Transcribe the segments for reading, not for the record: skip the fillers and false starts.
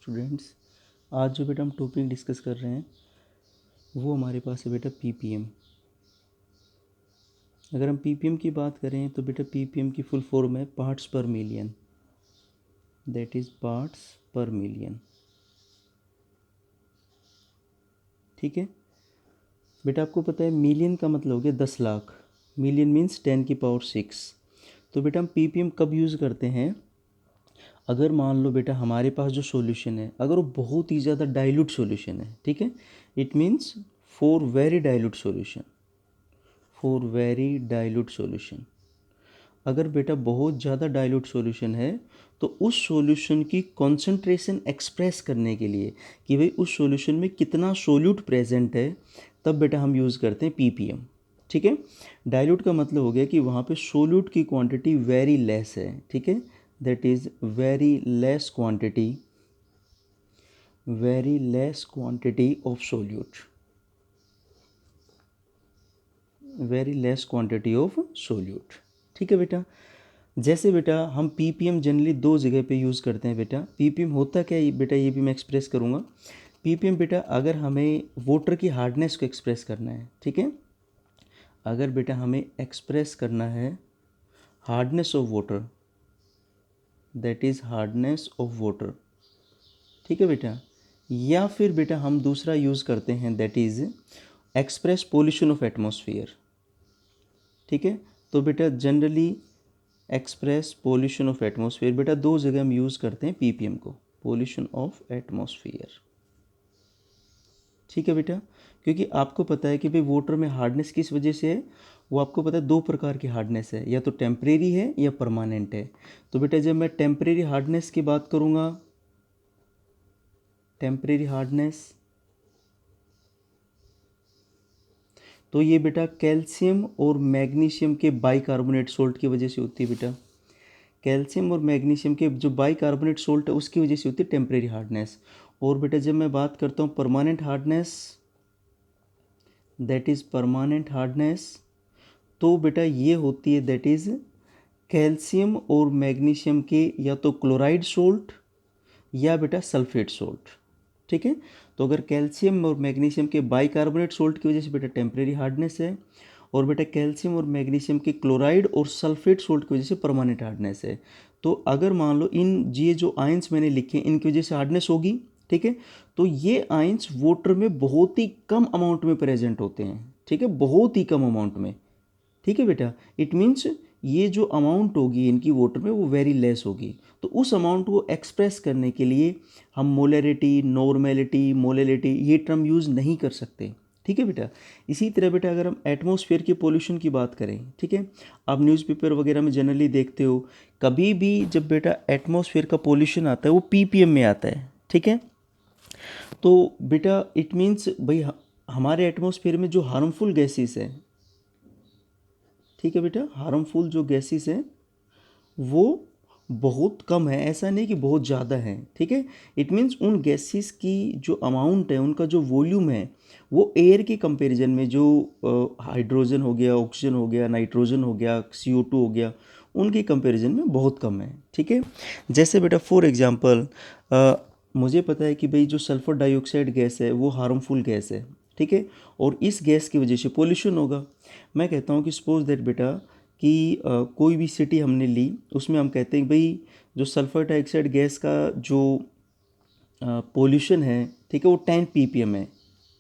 Students, आज जो बेटा हम टॉपिक डिस्कस कर रहे हैं वो हमारे पास है बेटा पीपीएम। अगर हम पीपीएम की बात करें तो बेटा पीपीएम की फुल फॉर्म है पार्ट्स पर मिलियन, दैट इज़ पार्ट्स पर मिलियन। ठीक है बेटा, आपको पता है मिलियन का मतलब हो गया 10 लाख, मिलियन मीन्स 10⁶। तो बेटा हम पीपीएम कब यूज़ करते हैं? अगर मान लो बेटा हमारे पास जो सॉल्यूशन है अगर वो बहुत ही ज़्यादा डाइल्यूट सॉल्यूशन है, ठीक है, it means for very dilute solution, for very dilute solution. अगर बेटा बहुत ज़्यादा डाइल्यूट सॉल्यूशन है तो उस सॉल्यूशन की कॉन्सेंट्रेशन एक्सप्रेस करने के लिए कि भाई उस सॉल्यूशन में कितना सोल्यूट प्रेजेंट है, तब बेटा हम यूज़ करते हैं पीपीएम। ठीक है, डाइल्यूट का मतलब हो गया कि वहाँ पे सोल्यूट की क्वांटिटी वेरी लेस है। ठीक है, that is very less quantity, very less quantity of solute, very less quantity of solute. ठीक है बेटा, जैसे बेटा हम पीपीएम जनरली दो जगह पे यूज़ करते हैं बेटा। पीपीएम होता क्या है बेटा, ये भी मैं एक्सप्रेस करूँगा। पीपीएम बेटा अगर हमें वाटर की हार्डनेस को एक्सप्रेस करना है, ठीक है, अगर बेटा हमें एक्सप्रेस करना है hardness of water, that is hardness of water, ठीक है बेटा, या फिर बेटा हम दूसरा यूज़ करते हैं that is express pollution of atmosphere. ठीक है, तो बेटा generally express pollution of atmosphere, बेटा दो जगह हम यूज़ करते हैं पीपीएम को, पॉल्यूशन ऑफ एटमॉस्फेयर। ठीक है बेटा, क्योंकि आपको पता है कि भाई वाटर में हार्डनेस किस वजह से है, वो आपको पता है दो प्रकार की हार्डनेस है, या तो टेम्परेरी है या परमानेंट है। तो बेटा जब मैं टेम्परेरी हार्डनेस की बात करूँगा, टेम्परेरी हार्डनेस, तो ये बेटा कैल्शियम और मैग्नीशियम के बाइकार्बोनेट सोल्ट की वजह से होती है बेटा। कैल्शियम और मैग्नीशियम के जो बाइकार्बोनेट सोल्ट है उसकी वजह से होती है टेम्परेरी हार्डनेस। और बेटा जब मैं बात करता हूँ permanent hardness, that is permanent hardness, तो बेटा ये होती है दैट इज़ कैल्शियम और मैग्नीशियम के या तो क्लोराइड सोल्ट या बेटा सल्फेट सोल्ट। ठीक है, तो अगर कैल्शियम और मैग्नीशियम के बाइकार्बोनेट सोल्ट की वजह से बेटा टेम्परेरी हार्डनेस है, और बेटा कैल्शियम और मैग्नीशियम के क्लोराइड और सल्फेट सोल्ट की वजह से परमानेंट हार्डनेस है। तो अगर मान लो इन ये जो आयंस मैंने लिखे इनकी वजह से हार्डनेस होगी, ठीक है, तो ये आयंस वाटर में बहुत ही कम अमाउंट में प्रेजेंट होते हैं। ठीक है, बहुत ही कम अमाउंट में। ठीक है बेटा, इट मीन्स ये जो अमाउंट होगी इनकी वाटर में वो वेरी लेस होगी। तो उस अमाउंट को एक्सप्रेस करने के लिए हम मोलरिटी, नॉर्मेलिटी, मोलैलिटी ये टर्म यूज़ नहीं कर सकते। ठीक है बेटा, इसी तरह बेटा अगर हम एटमॉस्फेयर के पोल्यूशन की बात करें, ठीक है, आप न्यूज़पेपर वगैरह में जनरली देखते हो, कभी भी जब बेटा एटमॉस्फेयर का पोल्यूशन आता है वो पीपीएम में आता है। ठीक है, तो बेटा इट मीन्स भाई हमारे एटमॉस्फेयर में जो हार्मफुल गैसेस है, ठीक है बेटा, हार्मफुल जो गैसेस हैं वो बहुत कम है, ऐसा नहीं कि बहुत ज़्यादा है। ठीक है, इट मीन्स उन गैसेस की जो अमाउंट है, उनका जो वॉल्यूम है वो एयर के कंपैरिजन में जो हाइड्रोजन हो गया, ऑक्सीजन हो गया, नाइट्रोजन हो गया, CO2 हो गया, उनके कंपैरिजन में बहुत कम है। ठीक है, जैसे बेटा फॉर एग्जांपल मुझे पता है कि भाई जो सल्फर डाइऑक्साइड गैस है वो हार्मफुल गैस है। ठीक है, और इस गैस की वजह से पोल्यूशन होगा। मैं कहता हूँ कि सपोज दैट बेटा कि कोई भी सिटी हमने ली, उसमें हम कहते हैं भाई जो सल्फर डाइऑक्साइड गैस का जो पोल्यूशन है, ठीक है, वो 10 ppm है।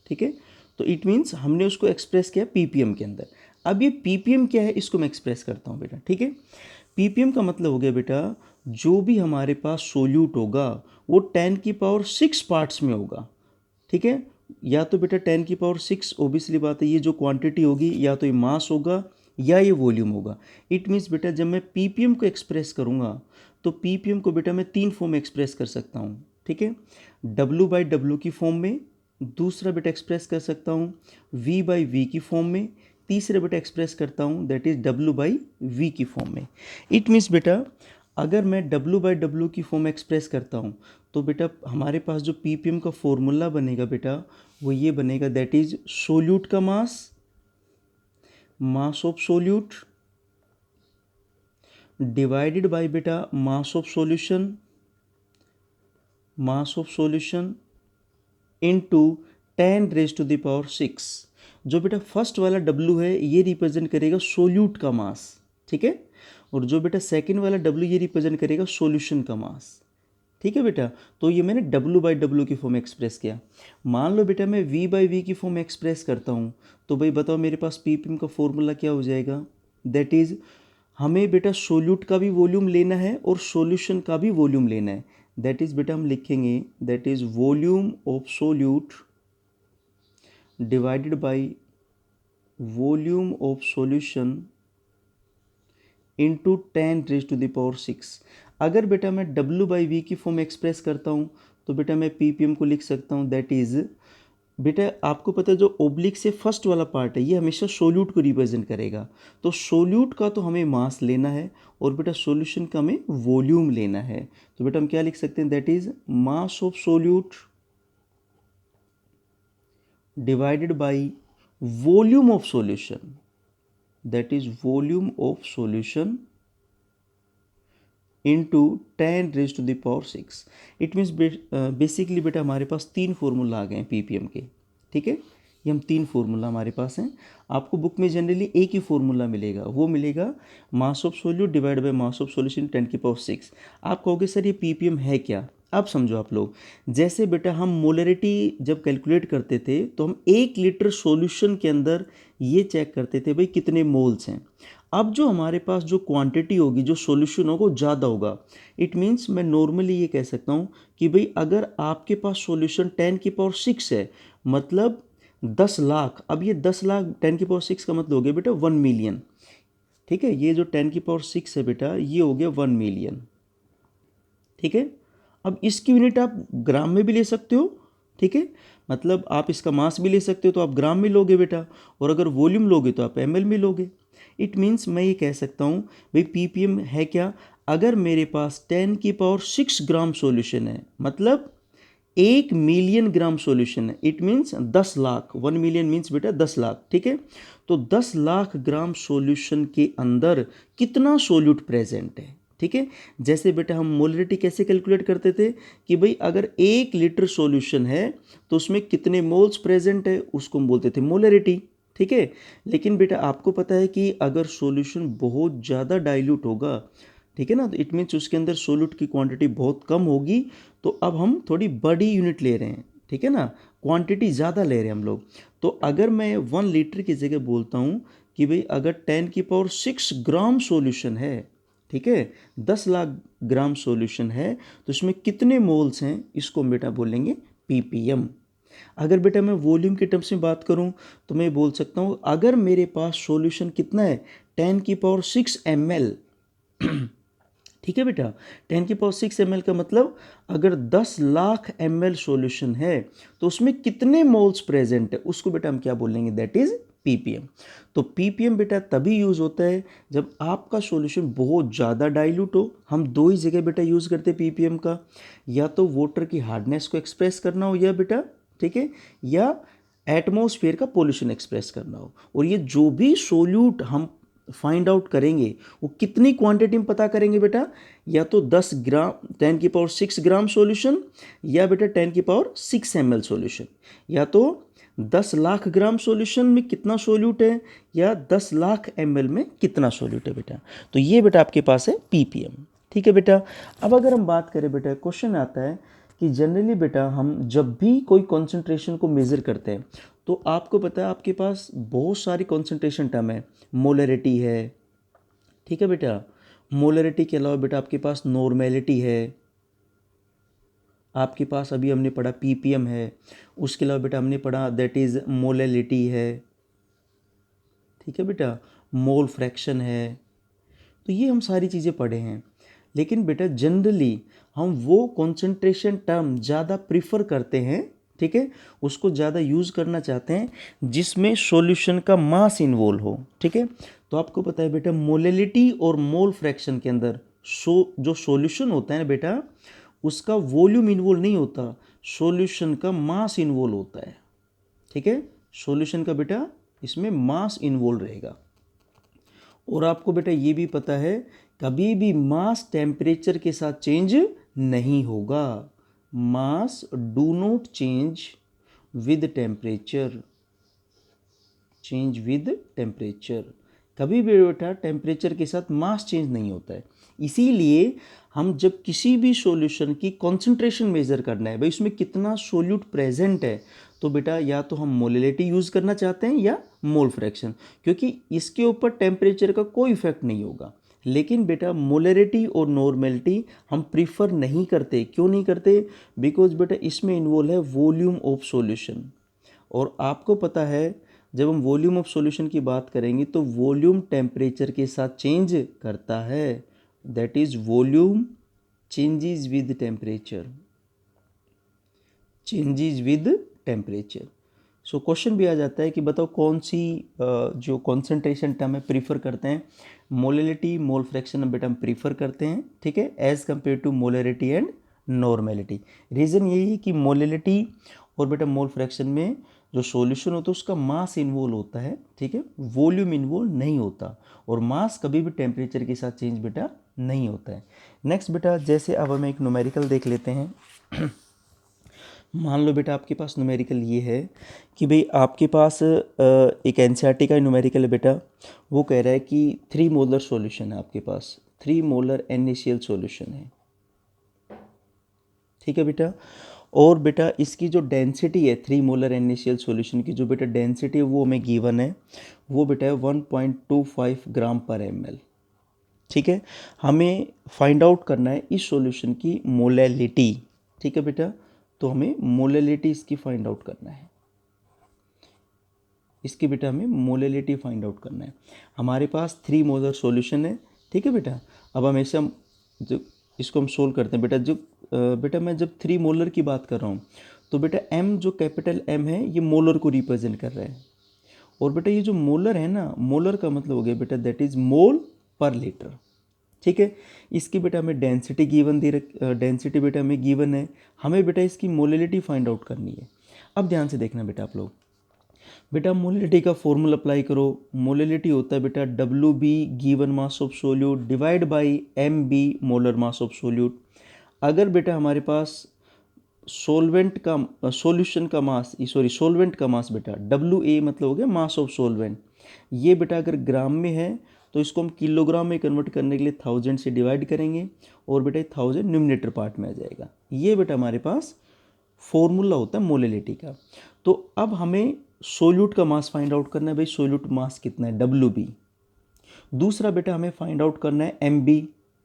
ठीक है, तो इट मीन्स हमने उसको एक्सप्रेस किया पीपीएम के अंदर। अब ये पीपीएम क्या है इसको मैं एक्सप्रेस करता हूँ बेटा। ठीक है, पीपीएम का मतलब हो गया बेटा जो भी हमारे पास सोल्यूट होगा वो 10⁶ पार्ट्स में होगा। ठीक है, या तो बेटा 10⁶, ओबियसली बात है ये जो क्वांटिटी होगी या तो ये मास होगा या ये वॉल्यूम होगा। इट मीन्स बेटा जब मैं पीपीएम को एक्सप्रेस करूँगा तो पीपीएम को बेटा मैं 3 फॉर्म में एक्सप्रेस कर सकता हूँ। ठीक है, W/W की फॉर्म में, दूसरा बेटा एक्सप्रेस कर सकता हूँ V/V की फॉर्म में, तीसरा बेटा एक्सप्रेस करता हूँ दैट इज़ W/V की फॉर्म में। इट मीन्स बेटा अगर मैं W/W की फॉर्म एक्सप्रेस करता हूँ तो बेटा हमारे पास जो पीपीएम का फॉर्मूला बनेगा बेटा वो ये बनेगा दैट इज सोल्यूट का mass, mass of solute divided by बेटा mass of solution mass of solution into 10⁻⁶। जो बेटा फर्स्ट वाला W है ये रिप्रेजेंट करेगा सोल्यूट का मास, ठीक है, और जो बेटा सेकंड वाला W ये रिप्रेजेंट करेगा सॉल्यूशन का मास, ठीक है बेटा। तो ये मैंने W/W की फॉर्म एक्सप्रेस किया। मान लो बेटा मैं V/V की फॉर्म एक्सप्रेस करता हूँ, तो भाई बताओ मेरे पास ppm का फॉर्मूला क्या हो जाएगा। दैट इज़ हमें बेटा सोल्यूट का भी वॉल्यूम लेना है और सॉल्यूशन का भी वॉल्यूम लेना है। दैट इज़ बेटा हम लिखेंगे that is volume of solute divided by volume of solution into 10⁻⁶। अगर बेटा मैं W/V की फॉर्म एक्सप्रेस करता हूँ तो बेटा मैं ppm को लिख सकता हूँ दैट इज़ बेटा आपको पता है जो ओब्लिक से फर्स्ट वाला पार्ट है ये हमेशा सोल्यूट को रिप्रेजेंट करेगा। तो सोल्यूट का तो हमें मास लेना है और बेटा सॉल्यूशन का हमें वॉल्यूम लेना है। तो बेटा हम क्या लिख सकते हैं that is mass of solute divided by volume of solution, that is volume of solution into 10⁻⁶। It means basically बेटा हमारे पास 3 फॉर्मूला आ गए हैं ppm के, ठीक है। ये हम 3 फॉर्मूला हमारे पास हैं। आपको बुक में जनरली एक ही फॉर्मूला मिलेगा, वो मिलेगा मास of solute divide by mass of solution 10⁶। आप कहोगे सर ये ppm है क्या। अब समझो आप लोग, जैसे बेटा हम मोलरिटी जब कैलकुलेट करते थे तो हम 1 लीटर सॉल्यूशन के अंदर ये चेक करते थे भाई कितने मोल्स हैं। अब जो हमारे पास जो क्वांटिटी होगी जो सॉल्यूशन होगा वो ज़्यादा होगा। इट मीन्स मैं नॉर्मली ये कह सकता हूँ कि भाई अगर आपके पास सॉल्यूशन 10⁶ है मतलब 10 लाख। अब ये 10 लाख 10⁶ का मतलब हो गया बेटा 1 मिलियन, ठीक है। ये जो 10⁶ है बेटा ये हो गया 1 मिलियन, ठीक है। अब इसकी यूनिट आप ग्राम में भी ले सकते हो, ठीक है, मतलब आप इसका मास भी ले सकते हो तो आप ग्राम में लोगे बेटा, और अगर वॉल्यूम लोगे तो आप ml में लोगे। इट मीन्स मैं ये कह सकता हूँ भाई ppm है क्या। अगर मेरे पास 10⁶ ग्राम सॉल्यूशन है मतलब 1 मिलियन ग्राम सॉल्यूशन है, it means 10 lakh. 1 million means बेटा 10 लाख, ठीक है। तो 10 लाख ग्राम सॉल्यूशन के अंदर कितना सोल्यूट प्रेजेंट है, ठीक है। जैसे बेटा हम मोलरिटी कैसे कैलकुलेट करते थे कि भाई अगर 1 लीटर सॉल्यूशन है तो उसमें कितने मोल्स प्रेजेंट है उसको हम बोलते थे मोलरिटी, ठीक है। लेकिन बेटा आपको पता है कि अगर सॉल्यूशन बहुत ज़्यादा डाइल्यूट होगा, ठीक है ना, तो इट मीन्स उसके अंदर सोल्यूट की क्वांटिटी बहुत कम होगी। तो अब हम थोड़ी बड़ी यूनिट ले रहे हैं, ठीक है ना, क्वांटिटी ज़्यादा ले रहे हैं हम लोग। तो अगर मैं 1 लीटर की जगह बोलता हूँ कि भाई अगर 10⁶ ग्राम सॉल्यूशन है, ठीक है, 10 लाख ग्राम सॉल्यूशन है तो इसमें कितने मोल्स हैं इसको हम बेटा बोलेंगे ppm। अगर बेटा मैं वॉल्यूम के टर्म्स में बात करूं तो मैं बोल सकता हूं अगर मेरे पास सॉल्यूशन कितना है 10⁶ ml, ठीक है बेटा। 10⁶ ml का मतलब अगर 10 लाख ml सॉल्यूशन है तो उसमें कितने मोल्स प्रेजेंट है उसको बेटा हम क्या बोलेंगे दैट इज ppm। तो ppm बेटा तभी यूज़ होता है जब आपका सॉल्यूशन बहुत ज़्यादा डाइल्यूट हो। हम 2 ही जगह बेटा यूज़ करते हैं ppm का, या तो वाटर की हार्डनेस को एक्सप्रेस करना हो या बेटा, ठीक है, या एटमॉस्फेयर का पॉल्यूशन एक्सप्रेस करना हो। और ये जो भी सोल्यूट हम फाइंड आउट करेंगे वो कितनी क्वांटिटी में पता करेंगे बेटा, या तो 10 ग्राम 10⁶ ग्राम सॉल्यूशन, या बेटा 10⁶ ml सॉल्यूशन, या तो 10 लाख ग्राम सॉल्यूशन में कितना सोल्यूट है या 10 लाख ml में कितना सोल्यूट है बेटा। तो ये बेटा आपके पास है ppm, ठीक है बेटा। अब अगर हम बात करें बेटा क्वेश्चन आता है कि जनरली बेटा हम जब भी कोई कॉन्सेंट्रेशन को मेज़र करते हैं तो आपको पता है आपके पास बहुत सारी कॉन्सेंट्रेशन टर्म है। मोलरिटी है, ठीक है बेटा, मोलरिटी के अलावा बेटा आपके पास नॉर्मेलिटी है, आपके पास अभी हमने पढ़ा ppm है, उसके अलावा बेटा हमने पढ़ा दैट इज़ मोलैलिटी है, ठीक है बेटा, मोल फ्रैक्शन है। तो ये हम सारी चीज़ें पढ़े हैं। लेकिन बेटा जनरली हम वो कॉन्सेंट्रेशन टर्म ज़्यादा प्रीफर करते हैं, ठीक है, उसको ज़्यादा यूज़ करना चाहते हैं जिसमें सॉल्यूशन का मास इन्वॉल्व हो, ठीक है। तो आपको पता है बेटा मोलैलिटी और मोल फ्रैक्शन के अंदर जो सॉल्यूशन होता है ना बेटा उसका वॉल्यूम इन्वॉल्व नहीं होता, सॉल्यूशन का मास इन्वॉल्व होता है, ठीक है। सॉल्यूशन का बेटा इसमें मास इन्वॉल्व रहेगा। और आपको बेटा ये भी पता है कभी भी मास टेम्परेचर के साथ चेंज नहीं होगा। Mass do not change with temperature, change with temperature, कभी भी बेटा टेम्परेचर के साथ मास चेंज नहीं होता है। इसीलिए हम जब किसी भी सॉल्यूशन की कॉन्सेंट्रेशन मेजर करना है, भाई उसमें कितना सोल्यूट प्रेजेंट है, तो बेटा या तो हम मोलैलिटी यूज़ करना चाहते हैं या मोल फ्रैक्शन, क्योंकि इसके ऊपर टेम्परेचर का कोई इफेक्ट नहीं होगा। लेकिन बेटा मोलैरिटी और नॉर्मेलिटी हम प्रीफर नहीं करते। क्यों नहीं करते? बिकॉज बेटा इसमें इन्वॉल्व है वॉल्यूम ऑफ सॉल्यूशन, और आपको पता है जब हम वॉल्यूम ऑफ सॉल्यूशन की बात करेंगे तो वॉल्यूम टेम्परेचर के साथ चेंज करता है, that is volume changes with temperature, changes with temperature. So question भी आ जाता है कि बताओ कौन सी जो कॉन्सेंट्रेशन टर्म है प्रीफर करते हैं, मोलैलिटी मोल फ्रैक्शन बेटा हम प्रीफर करते हैं, ठीक है, as compare to molarity and normality. Reason यही है कि मोलैलिटी और बेटा मोल फ्रैक्शन में जो सॉल्यूशन होता है उसका मास इन्वॉल्व होता है, ठीक है, वॉल्यूम इन्वॉल्व नहीं होता, और मास कभी भी टेम्परेचर के साथ चेंज बेटा नहीं होता है। नेक्स्ट बेटा, जैसे अब हम एक न्यूमेरिकल देख लेते हैं। मान लो बेटा आपके पास न्यूमेरिकल ये है कि भाई आपके पास एक एनसीईआरटी का न्यूमेरिकल है बेटा, वो कह रहा है कि 3 मोलर सॉल्यूशन है आपके पास, 3 मोलर NaCl सॉल्यूशन है, ठीक है बेटा। और बेटा इसकी जो डेंसिटी है 3 मोलर NaCl सॉल्यूशन की, जो बेटा डेंसिटी है वो हमें गिवन है, वो बेटा है 1.25 ग्राम पर ml, ठीक है। हमें फाइंड आउट करना है इस सॉल्यूशन की मोलैलिटी, ठीक है बेटा, तो हमें मोलैलिटी इसकी फाइंड आउट करना है, इसकी बेटा हमें मोलैलिटी फाइंड आउट करना है। हमारे पास 3 मोलर सॉल्यूशन है, ठीक है बेटा। अब हमेशा हम जो इसको हम सोल्व करते हैं बेटा, जो बेटा मैं जब 3 मोलर की बात कर रहा हूँ तो बेटा M जो कैपिटल M है ये मोलर को रिप्रेजेंट कर रहा है, और बेटा ये जो मोलर है ना, मोलर का मतलब हो गया बेटा दैट इज मोल पर लीटर, ठीक है। इसकी बेटा हमें डेंसिटी गिवन दे रख, डेंसिटी बेटा हमें गिवन है, हमें बेटा इसकी मोलैलिटी फाइंड आउट करनी है। अब ध्यान से देखना बेटा आप लोग, बेटा मोलैलिटी का फॉर्मूला अप्लाई करो। मोलैलिटी होता है बेटा WB given mass of solute divide by MB molar mass of solute. अगर बेटा हमारे पास सोलवेंट का सॉल्यूशन का मास, सॉरी सोलवेंट का मास बेटा WA मतलब हो गया मास ऑफ सोलवेंट, ये बेटा अगर ग्राम में है तो इसको हम किलोग्राम में कन्वर्ट करने के लिए 1000 से डिवाइड करेंगे, और बेटा 1000 न्यूमरेटर पार्ट में आ जाएगा। ये बेटा हमारे पास फॉर्मूला होता है मोलैलिटी का। तो अब हमें सोल्यूट का मास फाइंड आउट करना है, भाई सोल्यूट मास कितना है WB। दूसरा बेटा हमें फाइंड आउट करना है MB,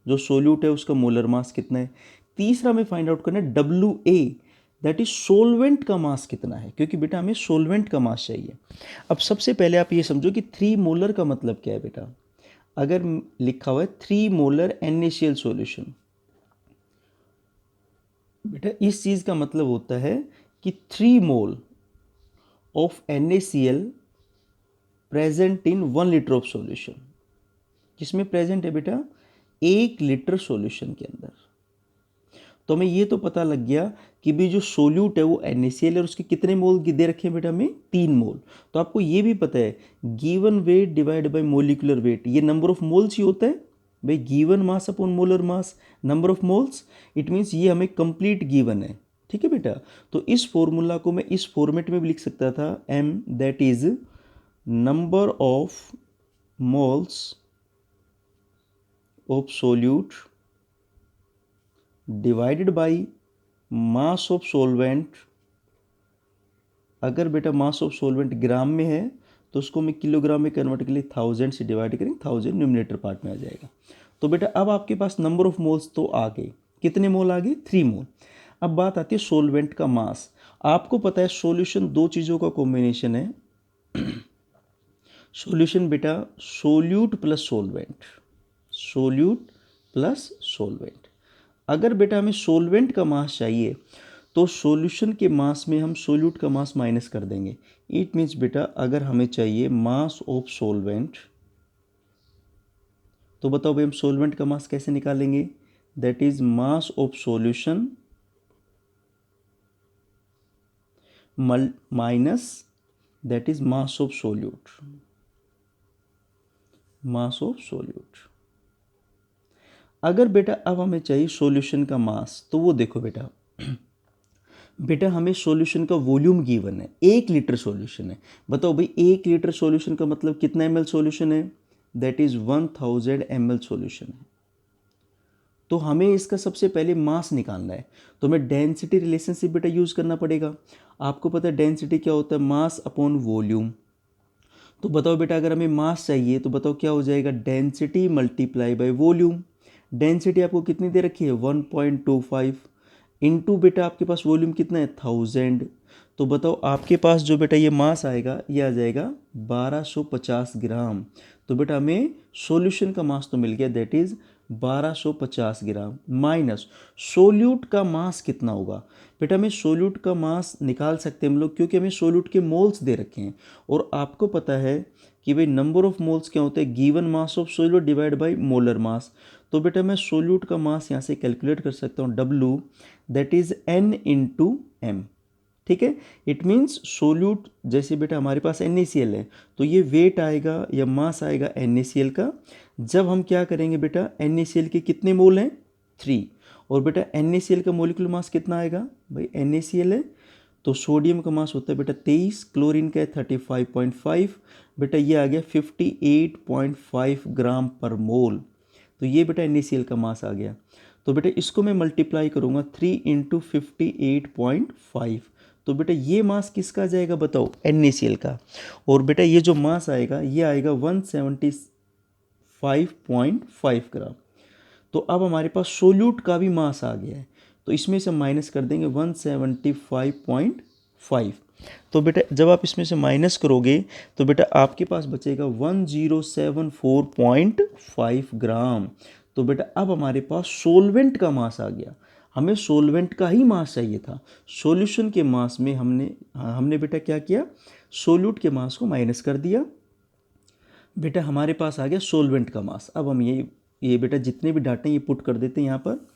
जो सोल्यूट है उसका मोलर मास कितना है। तीसरा हमें फाइंड आउट करना है WA, दैट इज सोलवेंट का मास कितना है, क्योंकि बेटा हमें सोलवेंट का मास चाहिए। अब सबसे पहले आप ये समझो कि 3 मोलर का मतलब क्या है बेटा। अगर लिखा हुआ है 3 मोलर NaCl सॉल्यूशन, बेटा इस चीज़ का मतलब होता है कि 3 mole of NaCl present in 1 litre of solution. किसमें प्रेजेंट है बेटा? 1 लीटर सॉल्यूशन के अंदर। तो हमें ये तो पता लग गया कि भी जो सोल्यूट है वो NaCl है, और उसके कितने मोल दे रखे हैं बेटा हमें? 3 मोल। तो आपको ये भी पता है given weight divide by molecular weight, ये नंबर ऑफ मोल्स ही होता है भाई, given mass upon molar mass, number of moles, it means ये हमें कंप्लीट गिवन है, ठीक है बेटा। तो इस फॉर्मूला को मैं इस फॉर्मेट में भी लिख सकता था, M that is number of moles of solute divided by mass of solvent. अगर बेटा मास ऑफ सोलवेंट ग्राम में है तो उसको मैं किलोग्राम में कन्वर्ट के लिए 1000 से डिवाइड करेंगे, 1000 न्यूमरेटर पार्ट में आ जाएगा। तो बेटा अब आपके पास नंबर ऑफ मोल्स तो आ गए, कितने मोल आ गए? 3 मोल। अब बात आती है सोलवेंट का मास। आपको पता है सॉल्यूशन 2 चीज़ों का कॉम्बिनेशन है। सॉल्यूशन बेटा solute plus solvent, solute plus solvent. अगर बेटा हमें सोलवेंट का मास चाहिए तो सॉल्यूशन के मास में हम सोल्यूट का मास माइनस कर देंगे। इट मीन्स बेटा अगर हमें चाहिए मास ऑफ सोलवेंट, तो बताओ भाई हम सोलवेंट का मास कैसे निकालेंगे? That is mass of solution minus that is mass of solute, mass of solute. अगर बेटा अब हमें चाहिए सॉल्यूशन का मास, तो वो देखो बेटा बेटा हमें सॉल्यूशन का वॉल्यूम गिवन है, 1 लीटर सॉल्यूशन है। बताओ भाई 1 लीटर सॉल्यूशन का मतलब कितना एम सॉल्यूशन है, दैट इज 1000 ml सॉल्यूशन है। तो हमें इसका सबसे पहले मास निकालना है, तो हमें डेंसिटी रिलेशनशिप बेटा यूज करना पड़ेगा। आपको पता है डेंसिटी क्या होता है, मास अपॉन वॉल्यूम। तो बताओ बेटा अगर हमें मास चाहिए तो बताओ क्या हो जाएगा, density multiply by volume. Density आपको कितनी दे रखी है 1.25 इंटू बेटा आपके पास वॉल्यूम कितना है 1000। तो बताओ आपके पास जो बेटा ये मास आएगा ये आ जाएगा 1250 ग्राम। तो बेटा हमें सॉल्यूशन का मास तो मिल गया, that is 1250 gram minus solute का मास कितना होगा। बेटा हमें सोल्यूट का मास निकाल सकते हैं हम लोग, क्योंकि हमें सोल्यूट के मोल्स दे रखे हैं और आपको पता है कि भाई नंबर ऑफ मोल्स क्या होते हैं, given mass of solute divide by molar mass. तो बेटा मैं सोल्यूट का मास यहाँ से कैलकुलेट कर सकता हूँ, W that is N into M. ठीक है, इट मीन्स सोल्यूट जैसे बेटा हमारे पास NaCl है तो ये वेट आएगा या मास आएगा NaCl का। जब हम क्या करेंगे बेटा, NaCl के कितने मोल हैं 3, और बेटा NaCl का मोलिकुलर मास कितना आएगा, भाई NaCl है तो सोडियम का मास होता है बेटा 23, क्लोरीन का है 35.5, बेटा ये आ गया 58.5 ग्राम पर मोल। तो ये बेटा NaCl का मास आ गया। तो बेटा इसको मैं मल्टीप्लाई करूँगा 3 इंटू 58.5, तो बेटा ये मास किसका आ जाएगा बताओ, NaCl का। और बेटा ये जो मास आएगा ये आएगा 175.5 ग्राम। तो अब हमारे पास सोल्यूट का भी मास आ गया है, तो इसमें से माइनस कर देंगे 175.5। तो बेटा जब आप इसमें से माइनस करोगे तो बेटा आपके पास बचेगा 1074.5 ग्राम। तो बेटा अब हमारे पास सोलवेंट का मास आ गया, हमें सोलवेंट का ही मास चाहिए था। सॉल्यूशन के मास में हमने बेटा क्या किया, सोल्यूट के मास को माइनस कर दिया। बेटा हमारे पास आ गया सोलवेंट का मास। अब हम ये बेटा जितने भी डाटे ये पुट कर देते हैं यहाँ पर।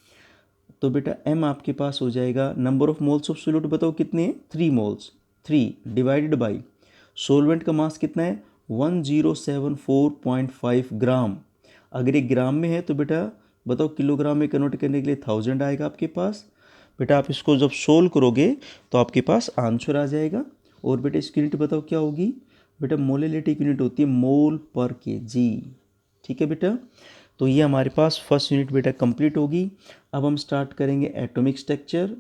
तो बेटा m आपके पास हो जाएगा, number of moles of solute बताओ कितने हैं 3 मोल्स, 3 डिवाइडेड बाई सोलवेंट का मास कितना है 1074.5 ग्राम। अगर ये ग्राम में है तो बेटा बताओ किलोग्राम में कन्वर्ट करने के लिए 1000 आएगा आपके पास। बेटा आप इसको जब सोल्व करोगे तो आपके पास आंसर आ जाएगा। और बेटा इसकी यूनिट बताओ क्या होगी, बेटा मोलिलिटी की यूनिट होती है मोल पर kg। ठीक है बेटा, तो ये हमारे पास फर्स्ट यूनिट बेटा कंप्लीट होगी। अब हम स्टार्ट करेंगे एटॉमिक स्ट्रक्चर।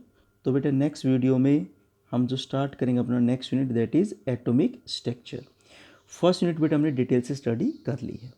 तो बेटा नेक्स्ट वीडियो में हम जो स्टार्ट करेंगे अपना next unit that is atomic structure. First unit बेटा हमने डिटेल से स्टडी कर ली है।